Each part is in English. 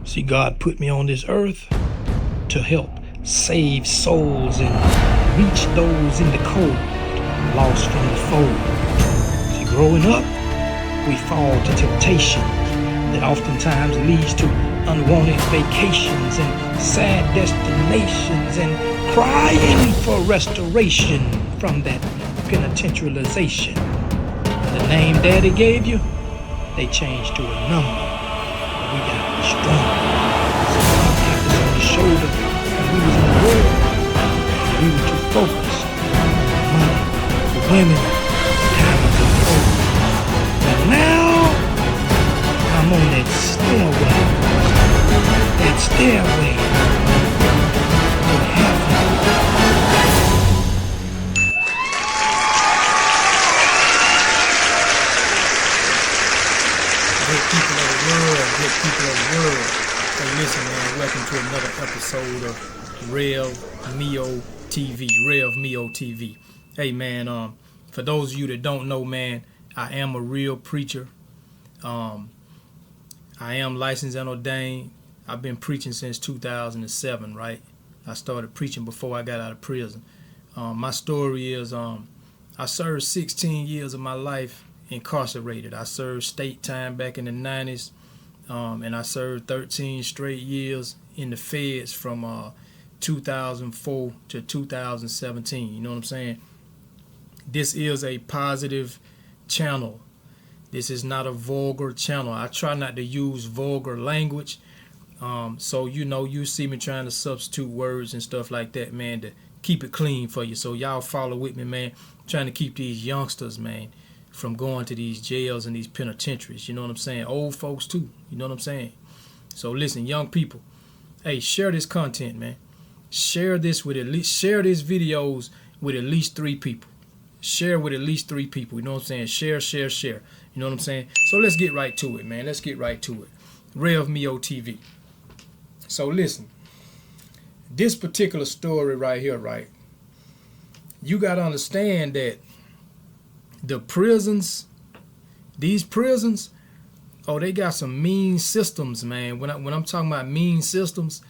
See, God put me on this earth to help save souls and reach those in the cold, lost from the fold. See, growing up, we fall to temptation that oftentimes leads to unwanted vacations and sad destinations and crying for restoration from that penitentiarization. The name Daddy gave you, they changed to a number. We gotta be strong. So we tapped us on the shoulder and we was in the world. We were too focused on money, the women, diamonds and gold. But now I'm on that stairway to heaven. Good people of the world. Hey, listen, man, welcome to another episode of Rev Mio TV. Hey, man, for those of you that don't know, man, I am a real preacher. I am licensed and ordained. I've been preaching since 2007, right? I started preaching before I got out of prison. My story is I served 16 years of my life incarcerated. I served state time back in the 90s. And I served 13 straight years in the feds from 2004 to 2017. You know what I'm saying? This is a positive channel. This is not a vulgar channel. I try not to use vulgar language. So, you know, you see me trying to substitute words and stuff like that, man, to keep it clean for you. So y'all follow with me, man. I'm trying to keep these youngsters, man, from going to these jails and these penitentiaries. You know what I'm saying? Old folks too. You know what I'm saying? So listen, young people, hey, share this content, man. Share this videos with at least 3 people. Share with at least 3 people. You know what I'm saying? Share. You know what I'm saying? So let's get right to it, man. Let's get right to it. Rev Mio TV. So listen, this particular story right here, right? You got to understand that the prisons, these prisons, oh, they got some mean systems, man. When I'm talking about mean systems,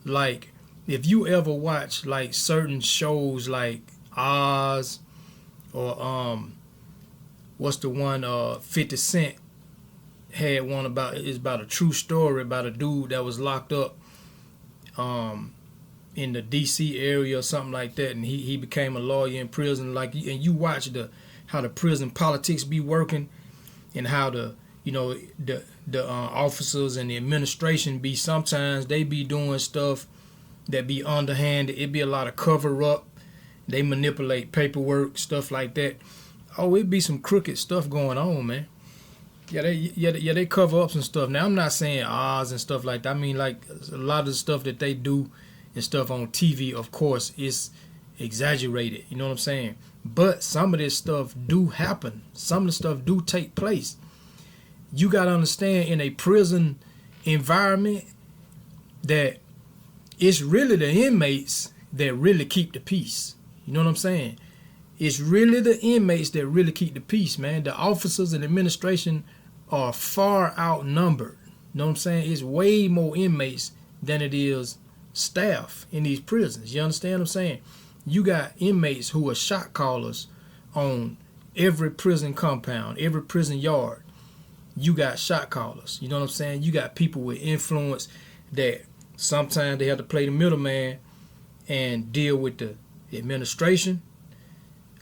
like if you ever watch like certain shows like Oz or what's the one 50 Cent had one about, it's about a true story about a dude that was locked up in the DC area or something like that, and he became a lawyer in prison. Like, and you watch how the prison politics be working, and how the officers and the administration be, sometimes they be doing stuff that be underhanded. It be a lot of cover up. They manipulate paperwork, stuff like that. Oh, it be some crooked stuff going on, man. They cover up some stuff. Now, I'm not saying Oz and stuff like that. I mean, like, a lot of the stuff that they do and stuff on TV, of course, is exaggerated. You know what I'm saying? But some of this stuff do happen. Some of the stuff do take place. You got to understand, in a prison environment, that it's really the inmates that really keep the peace. You know what I'm saying? It's really the inmates that really keep the peace, man. The officers and administration are far outnumbered. You know what I'm saying? It's way more inmates than it is staff in these prisons. You understand what I'm saying? You got inmates who are shot callers on every prison compound, every prison yard. You got shot callers. You know what I'm saying? You got people with influence that sometimes they have to play the middleman and deal with the administration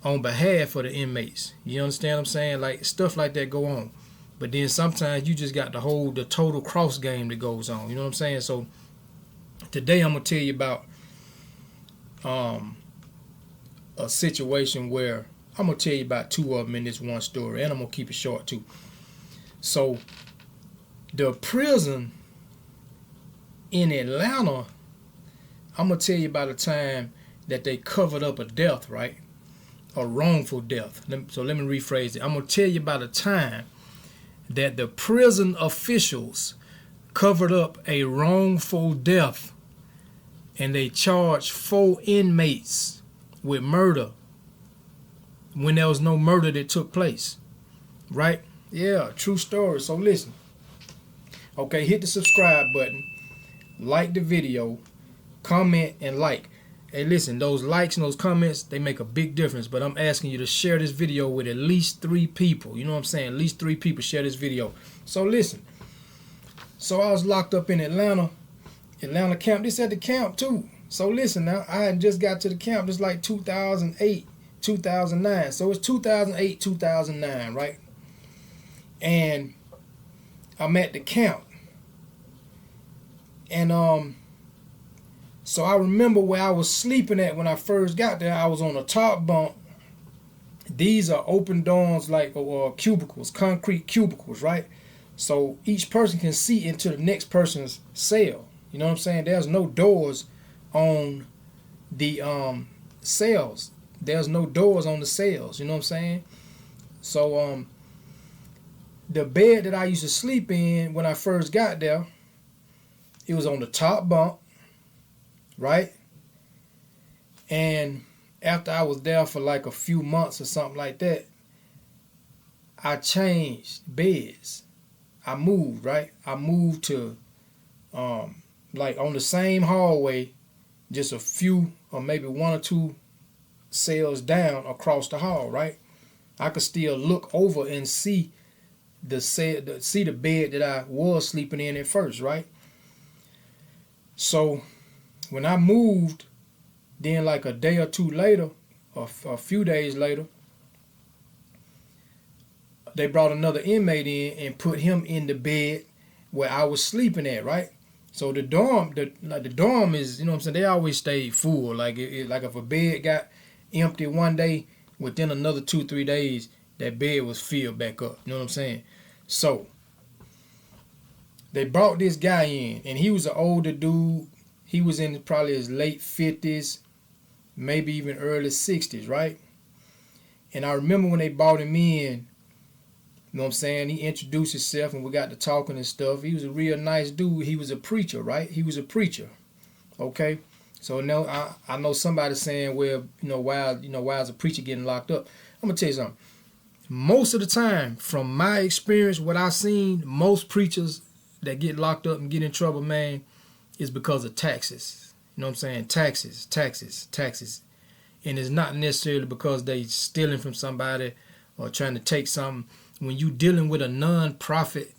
on behalf of the inmates. You understand what I'm saying? Like, stuff like that go on. But then sometimes you just got the total cross game that goes on. You know what I'm saying? So today I'm going to tell you about a situation where I'm going to tell you about 2 of them in this one story, and I'm going to keep it short too. So the prison in Atlanta, I'm going to tell you about a time that they covered up a death, right? A wrongful death. So let me rephrase it. I'm going to tell you about a time that the prison officials covered up a wrongful death, and they charged 4 inmates with murder when there was no murder that took place. Right? Yeah, true story. So listen, Okay, hit the subscribe button, like the video, comment, and like. Hey, listen, those likes and those comments, they make a big difference. But I'm asking you to share this video with at least 3 people. You know what I'm saying? At least 3 people share this video. So listen. So I was locked up in Atlanta camp. This at the camp too. So listen now, I had just got to the camp. It's like 2008, 2009. So it's 2008, 2009, right? And I'm at the camp. And so I remember where I was sleeping at when I first got there. I was on a top bunk. These are open dorms, like cubicles, concrete cubicles, right? So each person can see into the next person's cell. You know what I'm saying? There's no doors on the cells. There's no doors on the cells. You know what I'm saying? So the bed that I used to sleep in when I first got there, it was on the top bunk, right? And after I was there for like a few months or something like that, I changed beds. I moved, right? I moved to like on the same hallway, just a few or maybe 1 or 2 cells down across the hall, right? I could still look over and see the bed that I was sleeping in at first, right? So when I moved, then like a day or 2 later, or a few days later, they brought another inmate in and put him in the bed where I was sleeping at, right? So the dorm is, you know what I'm saying, they always stay full. Like like if a bed got empty one day, within another 2-3 days, that bed was filled back up. You know what I'm saying? So they brought this guy in, and he was an older dude. He was in probably his late 50s, maybe even early 60s, right? And I remember when they brought him in, you know what I'm saying, he introduced himself and we got to talking and stuff. He was a real nice dude. He was a preacher, right? He was a preacher. Okay? So now I know somebody saying, well, why is a preacher getting locked up? I'm going to tell you something. Most of the time, from my experience, what I've seen, most preachers that get locked up and get in trouble, man, is because of taxes. You know what I'm saying? Taxes. And it's not necessarily because they stealing from somebody or trying to take something. When you dealing with a non-profit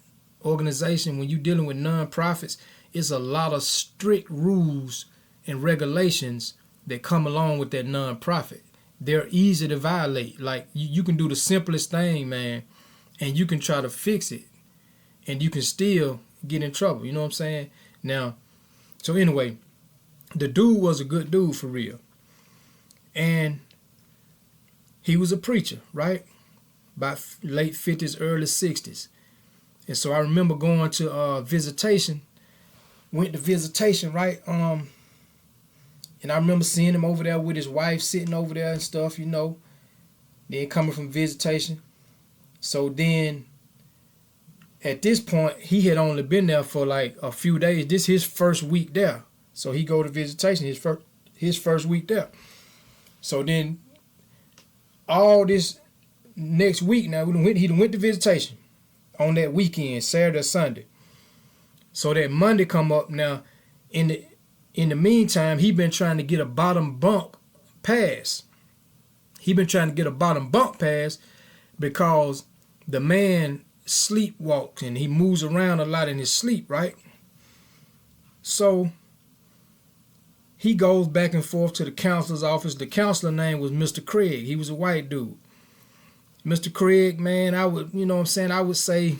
organization, when you dealing with non-profits, it's a lot of strict rules and regulations that come along with that non-profit. They're easy to violate. Like you can do the simplest thing, man, and you can try to fix it, and you can still get in trouble. You know what I'm saying? Now, so anyway, the dude was a good dude for real. And he was a preacher, right? About late 50s, early 60s. And so I remember going to visitation. Went to visitation, right? And I remember seeing him over there with his wife sitting over there and stuff, Then coming from visitation. So then at this point, he had only been there for like a few days. This his first week there. So he go to visitation his first week there. So then all this next week now, he went to visitation on that weekend, Saturday or Sunday. So that Monday come up now. In the meantime, he been trying to get a bottom bunk pass. Because the man sleepwalks and he moves around a lot in his sleep, right? So he goes back and forth to the counselor's office. The counselor name was Mr. Craig. He was a white dude. Mr. Craig, man, I would say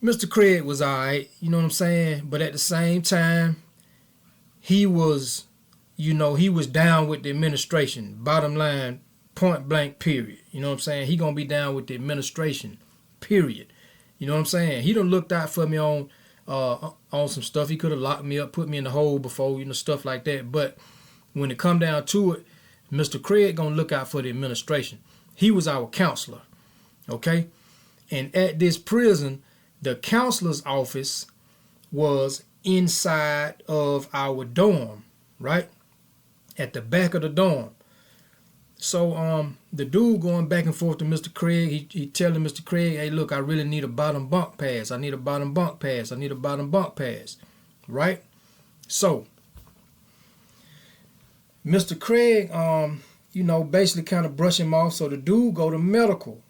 Mr. Craig was all right, you know what I'm saying? But at the same time, he was down with the administration. Bottom line, point blank, period. You know what I'm saying? He gonna be down with the administration, period. You know what I'm saying? He done looked out for me on some stuff. He could have locked me up, put me in the hole before, stuff like that. But when it come down to it, Mr. Craig gonna look out for the administration. He was our counselor, okay? And at this prison, the counselor's office was inside of our dorm, right? At the back of the dorm. So the dude going back and forth to Mr. Craig, he telling Mr. Craig, hey, look, I really need a bottom bunk pass. I need a bottom bunk pass. I need a bottom bunk pass. Right? So Mr. Craig, basically kind of brush him off. So the dude go to medical.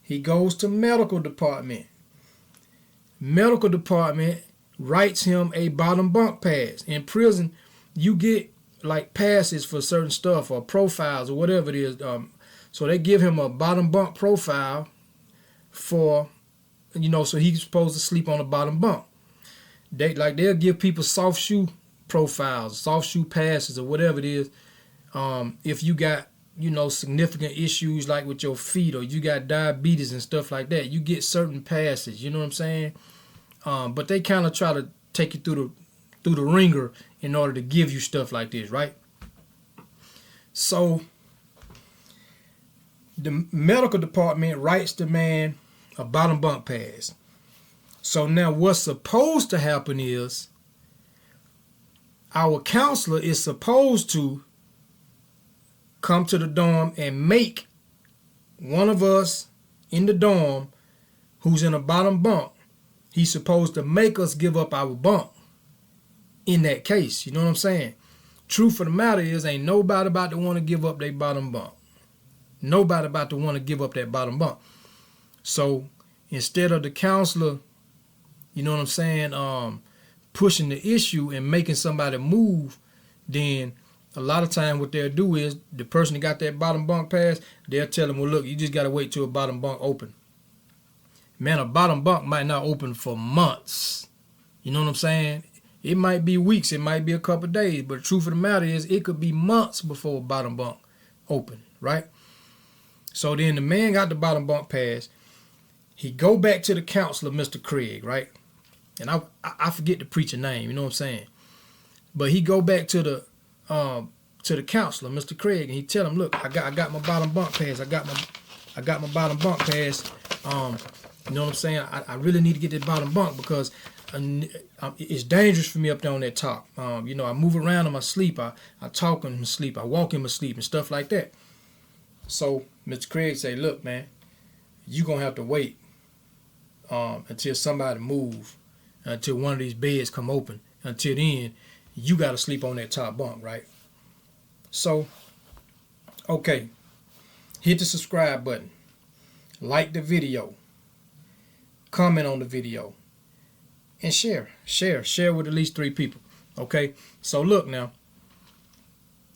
He goes to medical department. Medical department writes him a bottom bunk pass. In prison, you get like passes for certain stuff or profiles or whatever it is. So they give him a bottom bunk profile for, so he's supposed to sleep on the bottom bunk. They'll give people soft shoe profiles, soft shoe passes or whatever it is. If you got, significant issues like with your feet or you got diabetes and stuff like that, you get certain passes, you know what I'm saying? But they kind of try to take you through the ringer in order to give you stuff like this, right? So the medical department writes the man a bottom bunk pass. So now what's supposed to happen is our counselor is supposed to come to the dorm and make one of us in the dorm who's in a bottom bunk, he's supposed to make us give up our bunk in that case. You know what I'm saying? Truth of the matter is, ain't nobody about to want to give up their bottom bunk. Nobody about to want to give up that bottom bunk. So instead of the counselor, you know what I'm saying, pushing the issue and making somebody move, then a lot of time what they'll do is the person that got that bottom bunk pass, they'll tell them, well, look, you just got to wait till a bottom bunk open. Man, a bottom bunk might not open for months. You know what I'm saying? It might be weeks, it might be a couple of days, but the truth of the matter is it could be months before a bottom bunk open, right? So then the man got the bottom bunk pass. He go back to the counselor, Mr. Craig, right? And I forget the preacher name, you know what I'm saying? But he go back to the counselor, Mr. Craig, and he tell him, look, I got my bottom bunk pass. I got my bottom bunk pass. You know what I'm saying? I really need to get that bottom bunk because it's dangerous for me up there on that top. I move around in my sleep. I talk in my sleep. I walk in my sleep and stuff like that. So Mr. Craig say, look, man, you gonna have to wait until somebody move, until one of these beds come open. Until then, you got to sleep on that top bunk, right? So, okay, hit the subscribe button, like the video, comment on the video, and share with at least 3 people, okay? So look now,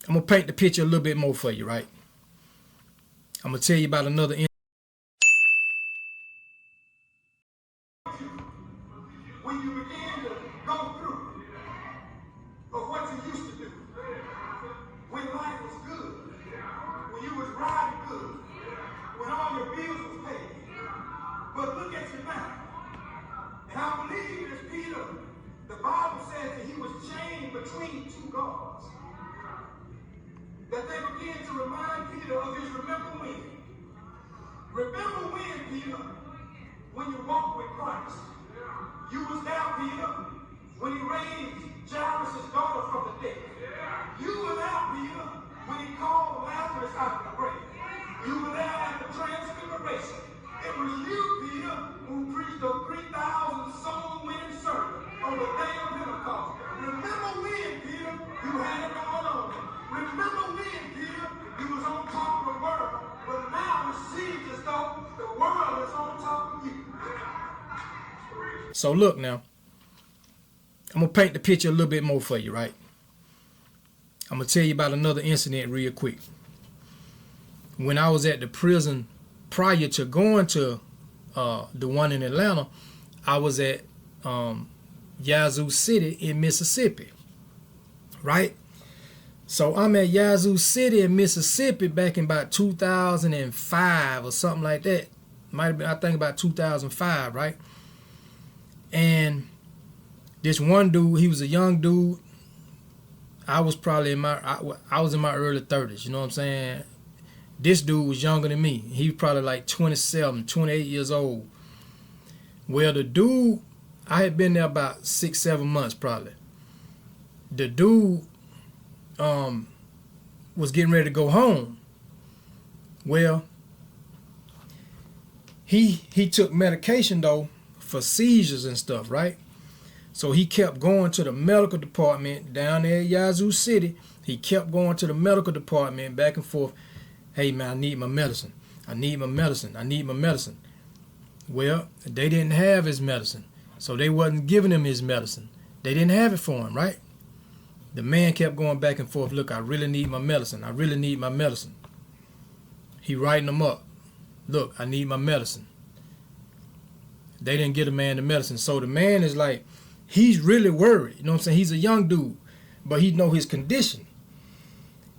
I'm going to paint the picture a little bit more for you, right? I'm going to tell you about another when you begin to go through of what you used to do, when life was good, when you was riding good, when all your bills was paid. But look at you now. And I believe as Peter, the Bible says that he was chained between 2 guards. That they began to remind Peter of his remember when. Remember when, Peter, when you walked with Christ. You was there, Peter, when he raised Jairus' daughter from the dead. You were there, Peter, when he called Lazarus out of the grave. You were there at the transfiguration. It was you, Peter, who preached a 3,000 soul-winning sermon on the day of Pentecost. Remember when, Peter, you had it going on. Remember when, Peter, you was on top of the world. But now it seems as though the world is on top of you. So look now, I'm going to paint the picture a little bit more for you, right? I'm going to tell you about another incident real quick. When I was at the prison prior to going to the one in Atlanta, I was at Yazoo City in Mississippi, right? So I'm at Yazoo City in Mississippi back in about 2005 or something like that. Might have been, I think, about 2005, right? And this one dude, he was a young dude. I was probably in my early 30s, you know what I'm saying? This dude was younger than me. He was probably like 27, 28 years old. Well, the dude, I had been there about 6, 7 months probably. The dude was getting ready to go home. Well, he took medication though for seizures and stuff, right? So he kept going to the medical department down there at Yazoo City. He kept going to the medical department back and forth. Hey man, I need my medicine. I need my medicine. I need my medicine. Well, they didn't have his medicine. So they wasn't giving him his medicine. They didn't have it for him, right? The man kept going back and forth. Look, I really need my medicine. I really need my medicine. He writing them up. Look, I need my medicine. They didn't get the man the medicine. So the man is like, he's really worried. You know what I'm saying? He's a young dude, but he know his condition.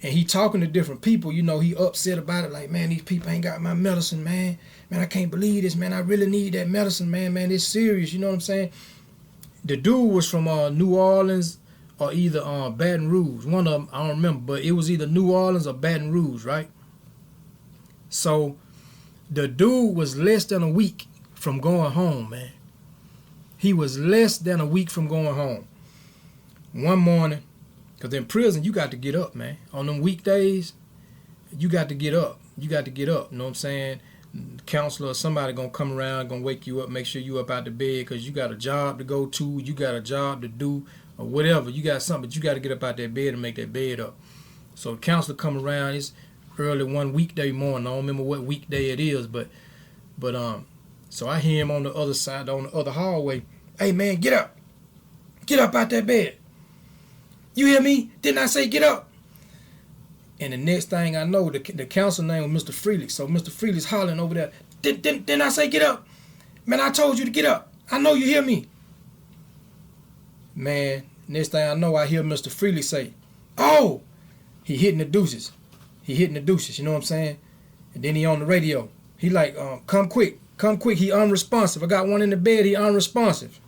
And he talking to different people. You know, he upset about it. Like, man, these people ain't got my medicine, man. Man, I can't believe this, man. I really need that medicine, man. Man, it's serious. You know what I'm saying? The dude was from New Orleans or either Baton Rouge. One of them, I don't remember, but it was either New Orleans or Baton Rouge, right? So the dude was less than a week from going home, man. He was less than a week from going home. One morning, because in prison, you got to get up, man. On them weekdays, you got to get up. You got to get up, you know what I'm saying? The counselor or somebody going to come around, going to wake you up, make sure you up out the bed because you got a job to go to, you got a job to do, or whatever. You got something, but you got to get up out that bed and make that bed up. So the counselor come around, it's early one weekday morning. I don't remember what weekday it is, but so I hear him on the other side, on the other hallway. Hey, man, get up. Get up out that bed. You hear me? Didn't I say get up? And the next thing I know, the counselor name was Mr. Freelix. So Mr. Freelix hollering over there. Didn't I say get up? Man, I told you to get up. I know you hear me. Man, next thing I know, I hear Mr. Freelix say, oh, he hitting the deuces. He hitting the deuces, you know what I'm saying? And then he on the radio. He like, come quick. Come quick. He unresponsive. I got one in the bed. He unresponsive.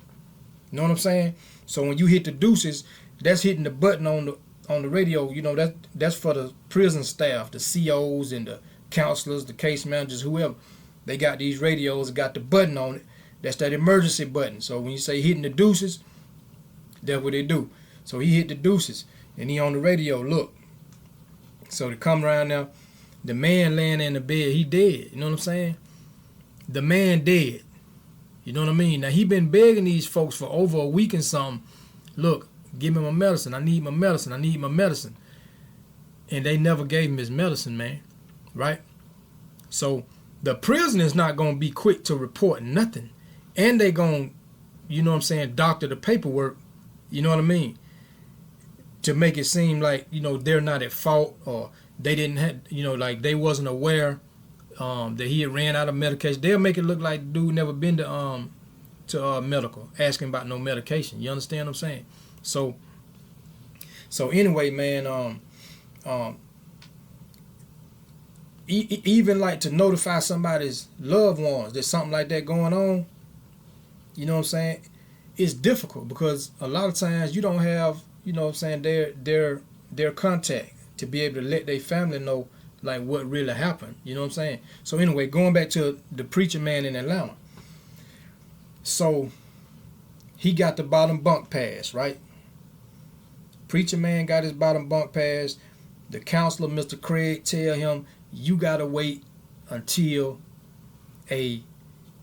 You know what I'm saying? So when you hit the deuces, that's hitting the button on the radio. You know, that's for the prison staff, the COs and the counselors, the case managers, whoever. They got these radios, got the button on it. That's that emergency button. So when you say hitting the deuces, that's what they do. So he hit the deuces and he on the radio. Look. So they come around now. The man laying in the bed, he dead. You know what I'm saying? The man dead. You know what I mean? Now he been begging these folks for over a week and something. Look, give me my medicine. I need my medicine. I need my medicine. And they never gave him his medicine, man. Right? So the prison is not going to be quick to report nothing. And they going to, you know what I'm saying, doctor the paperwork. You know what I mean? To make it seem like, you know, they're not at fault or they didn't have, you know, like they wasn't aware that he had ran out of medication. They'll make it look like the dude never been to medical, asking about no medication. You understand what I'm saying? So anyway, man, even like to notify somebody's loved ones there's something like that going on, you know what I'm saying? It's difficult because a lot of times you don't have, you know what I'm saying, their contact to be able to let their family know like what really happened. You know what I'm saying? So anyway, going back to the preacher man in Atlanta. So he got the bottom bunk pass, right? Preacher man got his bottom bunk pass. The counselor, Mr. Craig, tell him, you got to wait until a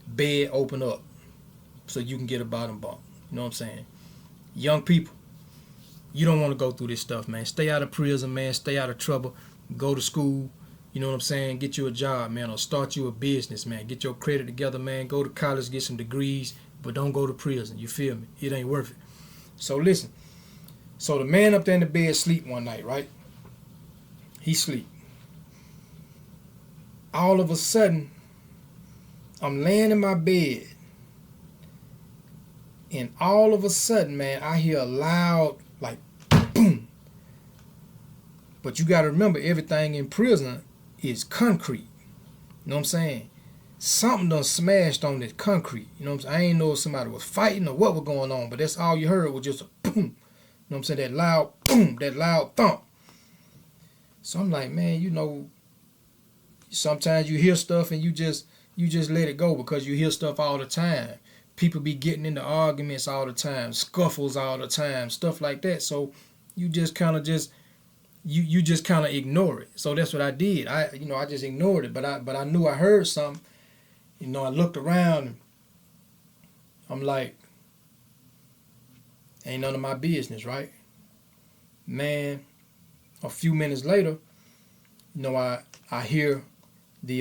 bed open up so you can get a bottom bunk. You know what I'm saying? Young people, you don't want to go through this stuff, man. Stay out of prison, man. Stay out of trouble. Go to school. You know what I'm saying? Get you a job, man, or start you a business, man. Get your credit together, man. Go to college, get some degrees, but don't go to prison. You feel me? It ain't worth it. So listen. So the man up there in the bed sleep one night, right? He sleep. All of a sudden, I'm laying in my bed, and all of a sudden, man, I hear a loud, like, boom. But you got to remember, everything in prison is concrete. You know what I'm saying? Something done smashed on this concrete. You know what I'm saying? I ain't know if somebody was fighting or what was going on, but that's all you heard was just a boom. You know what I'm saying? That loud boom, that loud thump. So I'm like, man, you know, sometimes you hear stuff and you just let it go because you hear stuff all the time. People be getting into arguments all the time, scuffles all the time, stuff like that. So you just kind of just you just kind of ignore it. So that's what I did. I just ignored it. But I knew I heard something. I looked around and I'm like, ain't none of my business, right? Man, a few minutes later, I hear the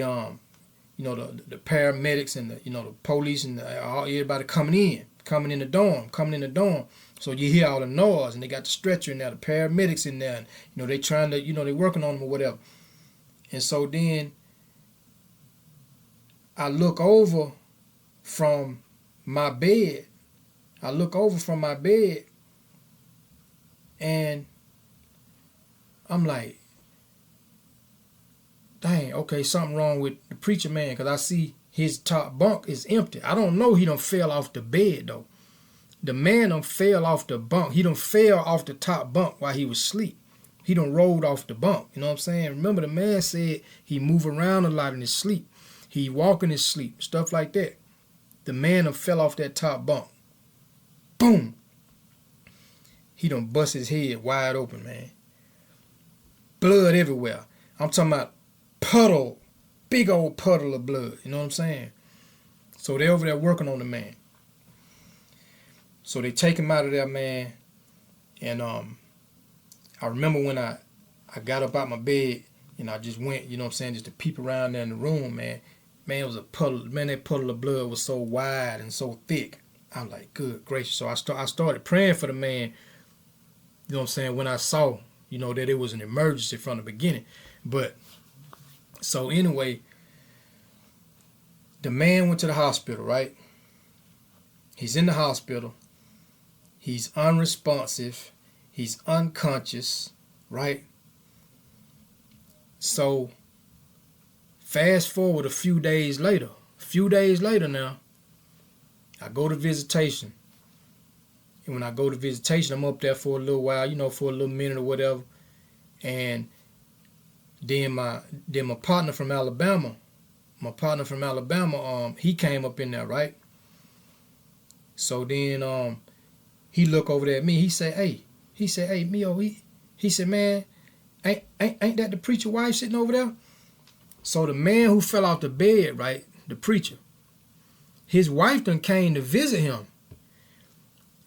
the paramedics and the police and everybody coming in the dorm. So you hear all the noise, and they got the stretcher in there, the paramedics in there, and they trying to they working on them or whatever. And so then I look over from my bed. And I'm like, dang, okay, something wrong with the preacher man, because I see his top bunk is empty. I don't know he done fell off the bed, though. The man done fell off the bunk. He done fell off the top bunk while he was asleep. He done rolled off the bunk. You know what I'm saying? Remember, the man said he move around a lot in his sleep. He walk in his sleep, stuff like that. The man done fell off that top bunk. Boom. He done bust his head wide open, man. Blood everywhere. I'm talking about puddle, big old puddle of blood. You know what I'm saying? So they over there working on the man. So they take him out of there, man. And I remember when I got up out my bed and I just went, just to peep around there in the room, man. Man, it was a puddle. Man, that puddle of blood was so wide and so thick. I'm like, good gracious. So I started praying for the man, when I saw, that it was an emergency from the beginning. But, so anyway, the man went to the hospital, right? He's in the hospital. He's unresponsive. He's unconscious, right? So, fast forward a few days later now, I go to visitation. And when I go to visitation, I'm up there for a little while, for a little minute or whatever. And then my partner from Alabama, he came up in there, right? So then he looked over there at me. He said, hey, Mio, he said, man, ain't that the preacher wife sitting over there? So the man who fell off the bed, right, the preacher, his wife done came to visit him.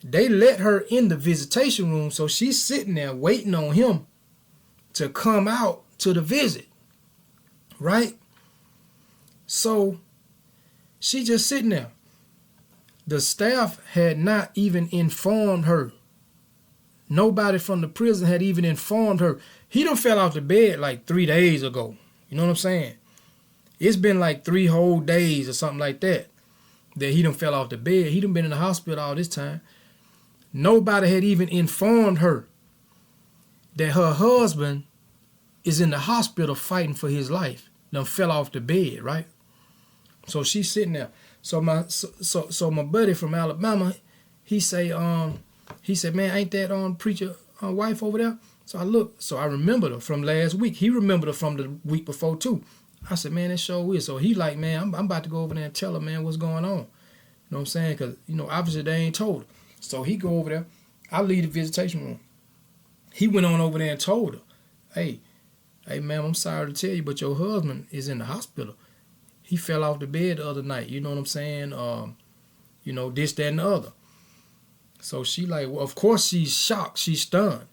They let her in the visitation room, so she's sitting there waiting on him to come out to the visit, right? So she just sitting there. The staff had not even informed her. Nobody from the prison had even informed her. He done fell off the bed like 3 days ago. You know what I'm saying? It's been like 3 whole days or something like that he done fell off the bed. He done been in the hospital all this time. Nobody had even informed her that her husband is in the hospital fighting for his life. Done fell off the bed, right? So she's sitting there. So my buddy from Alabama, he said, man, ain't that preacher wife over there? So I looked. So I remembered her from last week. He remembered her from the week before too. I said, man, that sure is. So he like, man, I'm about to go over there and tell her, man, what's going on. You know what I'm saying? Because, obviously they ain't told her. So he go over there. I leave the visitation room. He went on over there and told her, hey, ma'am, I'm sorry to tell you, but your husband is in the hospital. He fell off the bed the other night. You know what I'm saying? This, that, and the other. So she like, well, of course she's shocked. She's stunned.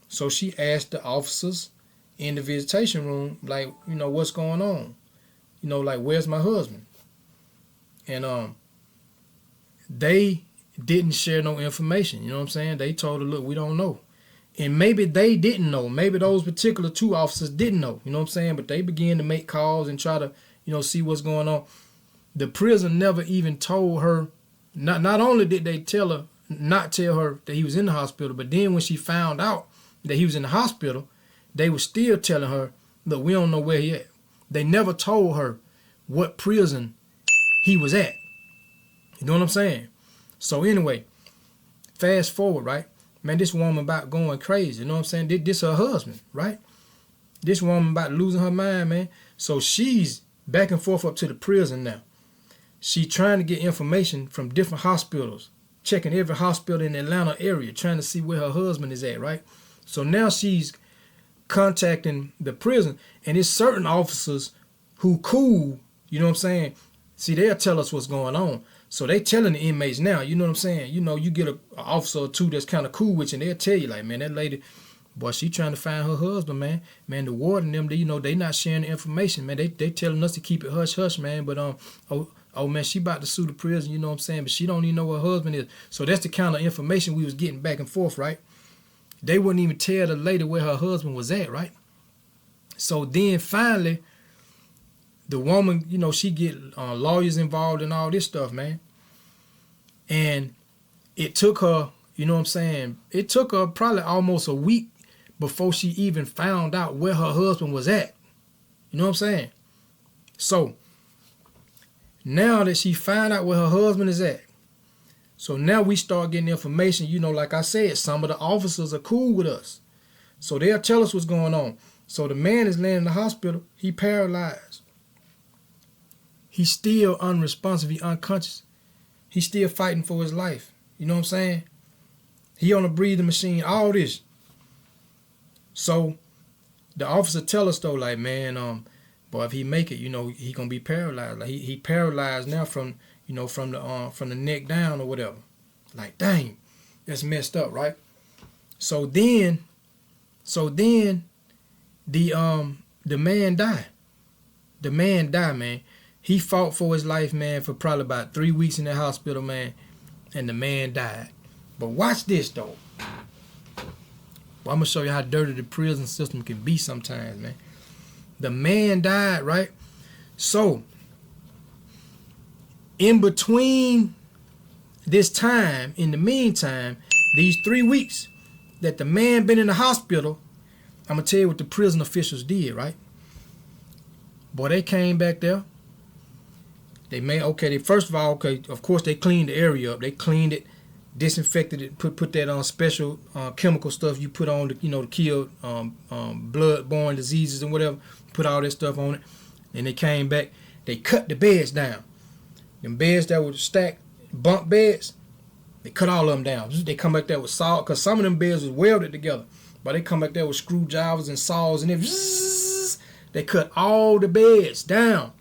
So she asked the officers in the visitation room, like, what's going on? Like, where's my husband? And they didn't share no information. You know what I'm saying? They told her, look, we don't know. And maybe they didn't know. Maybe those particular 2 officers didn't know. You know what I'm saying? But they began to make calls and try to, see what's going on. The prison never even told her. Not only did they not tell her that he was in the hospital, but then when she found out that he was in the hospital, they were still telling her, look, we don't know where he at. They never told her what prison he was at. You know what I'm saying? So anyway, fast forward, right? Man, this woman about going crazy. You know what I'm saying? This her husband, right? This woman about losing her mind, man. So she's back and forth up to the prison now. She trying to get information from different hospitals, checking every hospital in the Atlanta area, trying to see where her husband is at, right? So now she's contacting the prison, and it's certain officers who cool, you know what I'm saying? See, they'll tell us what's going on. So they telling the inmates now, you know what I'm saying? You know, you get an officer or two that's kind of cool with you, and they'll tell you, like, man, that lady, boy, she trying to find her husband, man. Man, the warden, them, they, you know, they not sharing the information, man. They telling us to keep it hush-hush, man. But, oh, man, she about to sue the prison, you know what I'm saying? But she don't even know where her husband is. So that's the kind of information we was getting back and forth, right? They wouldn't even tell the lady where her husband was at, right? So then finally, the woman, you know, she get lawyers involved and all this stuff, man. And it took her, you know what I'm saying, it took her probably almost a week before she even found out where her husband was at. You know what I'm saying? So now that she found out where her husband is at, so now we start getting information. You know, like I said, some of the officers are cool with us. So they'll tell us what's going on. So the man is laying in the hospital. He paralyzed. He's still unresponsive. He unconscious. He's still fighting for his life. You know what I'm saying? He on a breathing machine, all this. So the officer tell us though, like, man, boy, if he make it, you know, he gonna be paralyzed. Like he paralyzed now from, you know, from the neck down or whatever. Like, dang, that's messed up, right? So then the man died. The man died, man. He fought for his life, man, for probably about 3 weeks in the hospital, man, and the man died. But watch this, though. Well, I'm going to show you how dirty the prison system can be sometimes, man. The man died, right? So, in between this time, in the meantime, these 3 weeks that the man been in the hospital, I'm going to tell you what the prison officials did, right? Boy, they came back there. First of all, of course, they cleaned the area up. They cleaned it, disinfected it, put that on special chemical stuff you put on, to kill blood-borne diseases and whatever. Put all that stuff on it. And they came back. They cut the beds down. Them beds that were stacked, bunk beds, they cut all of them down. They come back there with saw, because some of them beds was welded together. But they come back there with screwdrivers and saws and everything. They cut all the beds down.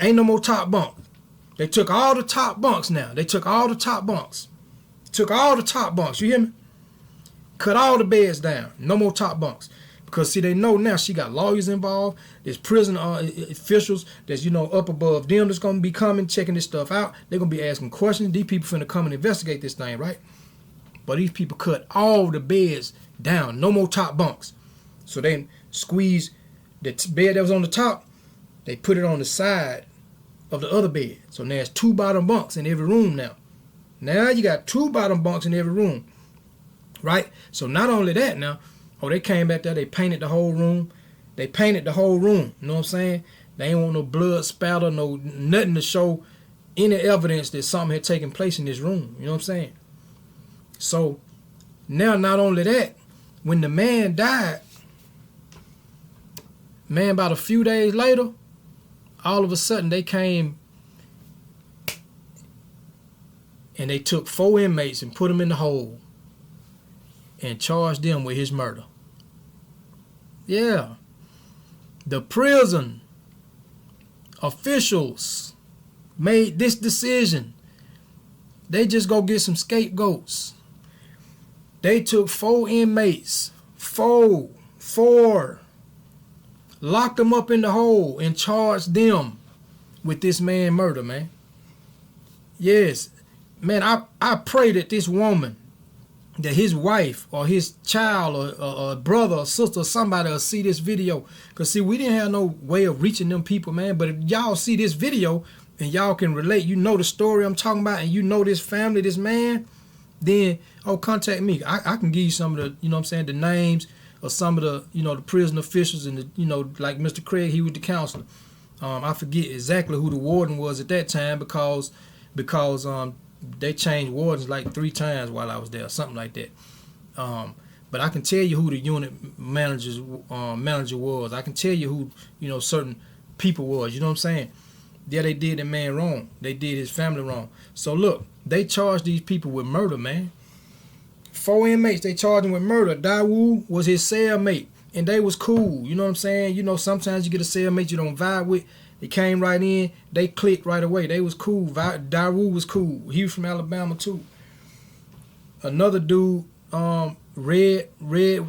Ain't no more top bunks. They took all the top bunks now. They took all the top bunks. Took all the top bunks. You hear me? Cut all the beds down. No more top bunks. Because, see, they know now she got lawyers involved. There's prison officials that's, up above them that's going to be coming, checking this stuff out. They're going to be asking questions. These people finna come and investigate this thing, right? But these people cut all the beds down. No more top bunks. So they squeeze the bed that was on the top. They put it on the side of the other bed. So now there's 2 bottom bunks in every room now. Now you got 2 bottom bunks in every room. Right? So not only that now, they came back there, they painted the whole room. They painted the whole room. You know what I'm saying? They ain't want no blood spatter, nothing to show any evidence that something had taken place in this room. You know what I'm saying? So now not only that, when the man died, man, about a few days later, all of a sudden they came and they took 4 inmates and put them in the hole and charged them with his murder. Yeah. The prison officials made this decision. They just go get some scapegoats. They took 4 inmates, 4, locked them up in the hole and charged them with this man murder, man. Yes, man, I pray that this woman, that his wife or his child or brother or sister or somebody will see this video. Because, see, we didn't have no way of reaching them people, man. But if y'all see this video and y'all can relate, you know the story I'm talking about, and you know this family, this man, then, contact me. I can give you some of the, the names of some of the, the prison officials and like Mr. Craig, he was the counselor. I forget exactly who the warden was at that time because they changed wardens like 3 times while I was there, something like that. But I can tell you who the unit manager was. I can tell you who, certain people was. You know what I'm saying? Yeah, they did the man wrong. They did his family wrong. So look, they charged these people with murder, man. 4 inmates, they charged him with murder. Dawood was his cellmate, and they was cool. You know what I'm saying? You know, sometimes you get a cellmate you don't vibe with. They came right in, they clicked right away. They was cool. Dawood was cool. He was from Alabama too. Another dude, Red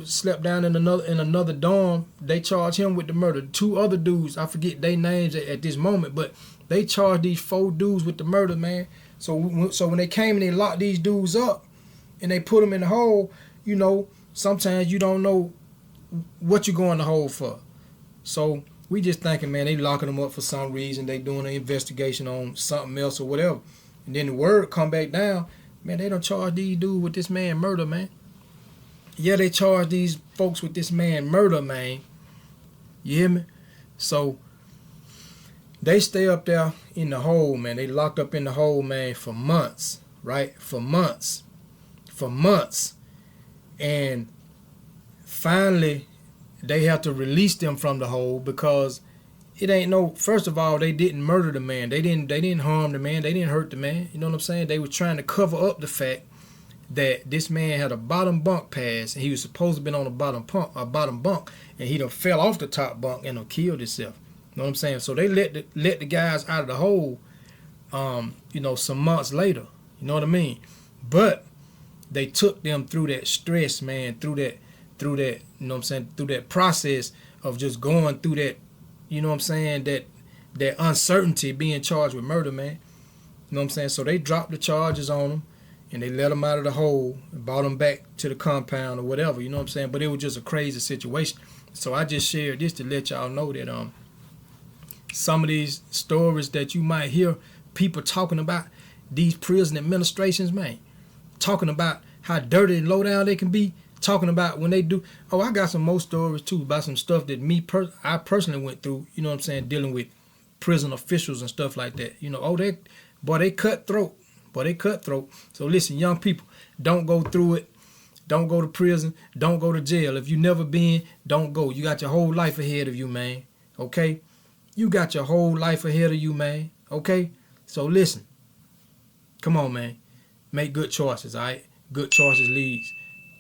slept down in another dorm. They charged him with the murder. 2 other dudes, I forget their names at this moment, but they charged these 4 dudes with the murder, man. So when they came and they locked these dudes up and they put them in the hole, you know, sometimes you don't know what you're going to hold for. So we just thinking, man, they locking them up for some reason. They doing an investigation on something else or whatever. And then the word come back down, man, they don't charge these dudes with this man murder, man. Yeah, they charge these folks with this man murder, man. You hear me? So they stay up there in the hole, man. They locked up in the hole, man, for months, right? For months. And finally, they have to release them from the hole because it ain't no, first of all, they didn't murder the man. They didn't harm the man. They didn't hurt the man. You know what I'm saying? They were trying to cover up the fact that this man had a bottom bunk pass and he was supposed to have been on a bottom bunk, and he done fell off the top bunk and done killed himself. You know what I'm saying? So they let the guys out of the hole, you know, some months later. You know what I mean? But they took them through that stress, man, through that, you know what I'm saying, through that process of just going through that, you know what I'm saying, that uncertainty, being charged with murder, man. You know what I'm saying? So they dropped the charges on them and they let them out of the hole and brought them back to the compound or whatever, you know what I'm saying? But it was just a crazy situation. So I just shared this to let y'all know that some of these stories that you might hear people talking about, these prison administrations, man, talking about how dirty and low down they can be, talking about when they do. Oh, I got some more stories too about some stuff that I personally went through, you know what I'm saying, dealing with prison officials and stuff like that. You know, they cutthroat. So listen, young people, don't go through it. Don't go to prison. Don't go to jail. If you never been, don't go. You got your whole life ahead of you, man. Okay? You got your whole life ahead of you, man. Okay? So listen. Come on, man. Make good choices, all right? Good choices leads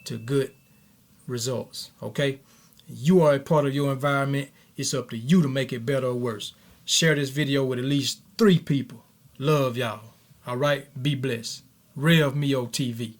to good results, okay? You are a part of your environment. It's up to you to make it better or worse. Share this video with at least 3 people. Love y'all. All right? Be blessed. Rev Mio TV.